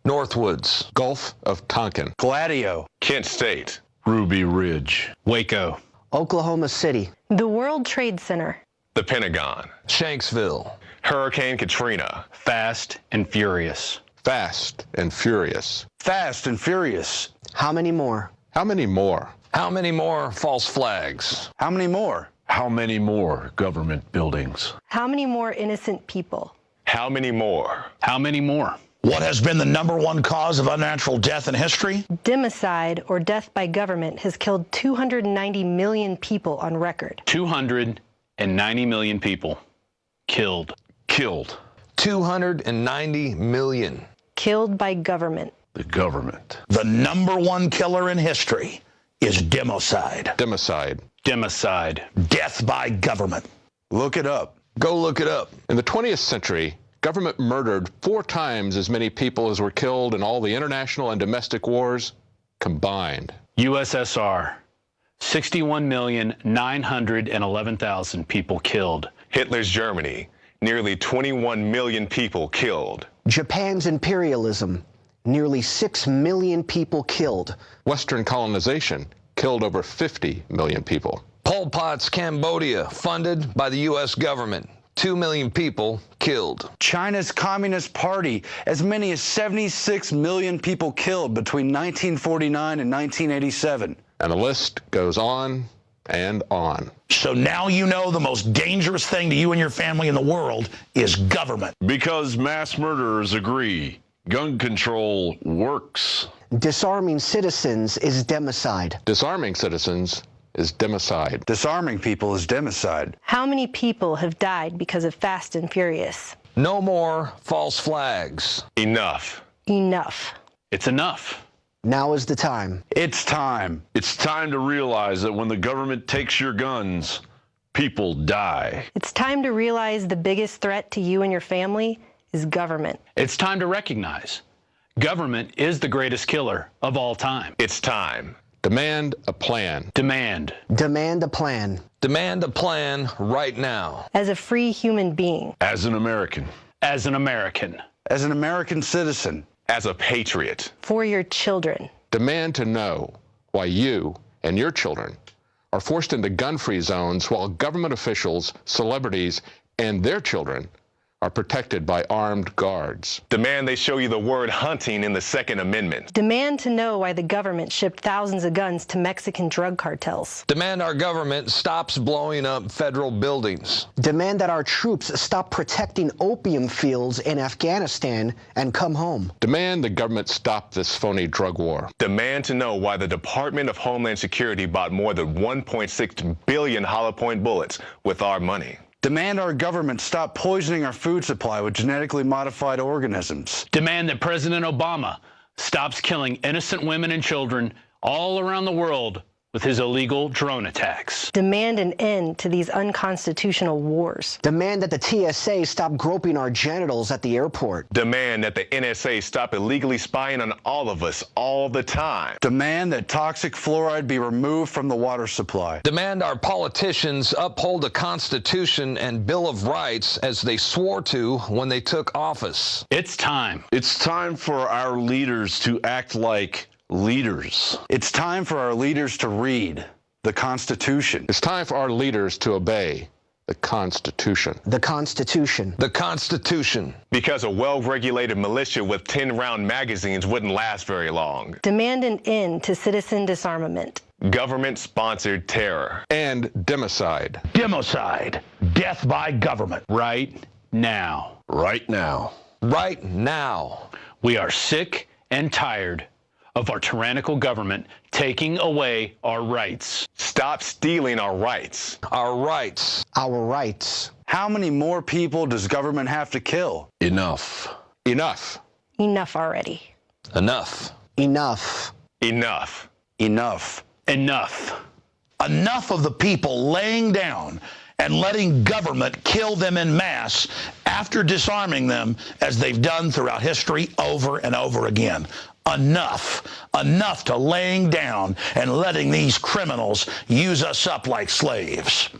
Northwoods, Gulf of Tonkin, Gladio, Kent State, Ruby Ridge, Waco, Oklahoma City, the World Trade Center, the Pentagon, Shanksville, Hurricane Katrina, Fast and Furious. Fast and Furious. Fast and Furious. How many more? How many more? How many more false flags? How many more? How many more government buildings? how many more innocent people? how many more? How many more? What has been the #1 cause of unnatural death in history? Democide, or death by government, has killed 290 million people on record. 290 million people killed. Killed. 290 million. Killed by government. The government. The #1 killer in history is democide. Democide. Democide. Death by government. Look it up. Go look it up. In the 20th century, government murdered 4 times as many people as were killed in all the international and domestic wars combined. USSR. 61,911,000 people killed. Hitler's Germany, nearly 21 million people killed. Japan's imperialism, nearly 6 million people killed. Western colonization killed over 50 million people. Pol Pot's Cambodia, funded by the U.S. government. 2 million people killed. China's Communist Party, as many as 76 million people killed between 1949 and 1987. And the list goes on and on. So now you know the most dangerous thing to you and your family in the world is government. Because mass murderers agree, gun control works. Disarming citizens is democide. Disarming citizens is democide. Disarming people is democide. How many people have died because of Fast and Furious? No more false flags. Enough. Enough. It's enough. Now is the time. It's time. It's time to realize that when the government takes your guns, people die. It's time to realize the biggest threat to you and your family is government. It's time to recognize government is the greatest killer of all time. It's time. Demand a plan. Demand. Demand a plan. Demand a plan right now. As a free human being. As an American. As an American. As an American citizen. As a patriot. For your children. Demand to know why you and your children are forced into gun-free zones while government officials, celebrities, and their children are protected by armed guards. Demand they show you the word hunting in the Second Amendment. Demand to know why the government shipped thousands of guns to Mexican drug cartels. Demand our government stops blowing up federal buildings. Demand that our troops stop protecting opium fields in Afghanistan and come home. Demand the government stop this phony drug war. Demand to know why the Department of Homeland Security bought more than 1.6 billion hollow point bullets with our money. Demand our government stop poisoning our food supply with genetically modified organisms. Demand that President Obama stops killing innocent women and children all around the world with his illegal drone attacks. Demand an end to these unconstitutional wars. Demand that the TSA stop groping our genitals at the airport. Demand that the NSA stop illegally spying on all of us all the time. Demand that toxic fluoride be removed from the water supply. Demand our politicians uphold the Constitution and Bill of Rights as they swore to when they took office. It's time. It's time for our leaders to act like leaders. It's time for our leaders to read the Constitution. It's time for our leaders to obey the Constitution. The Constitution. The Constitution. Because a well-regulated militia with 10-round magazines wouldn't last very long. Demand an end to citizen disarmament. Government-sponsored terror. And democide. Democide. Death by government. Right now. Right now. Right now. We are sick and tired of our tyrannical government taking away our rights. Stop stealing our rights. Our rights. Our rights. How many more people does government have to kill? Enough. Enough. Enough already. Enough. Enough. Enough. Enough. Enough. Enough of the people laying down and letting government kill them en masse after disarming them as they've done throughout history over and over again. Enough. Enough to laying down and letting these criminals use us up like slaves.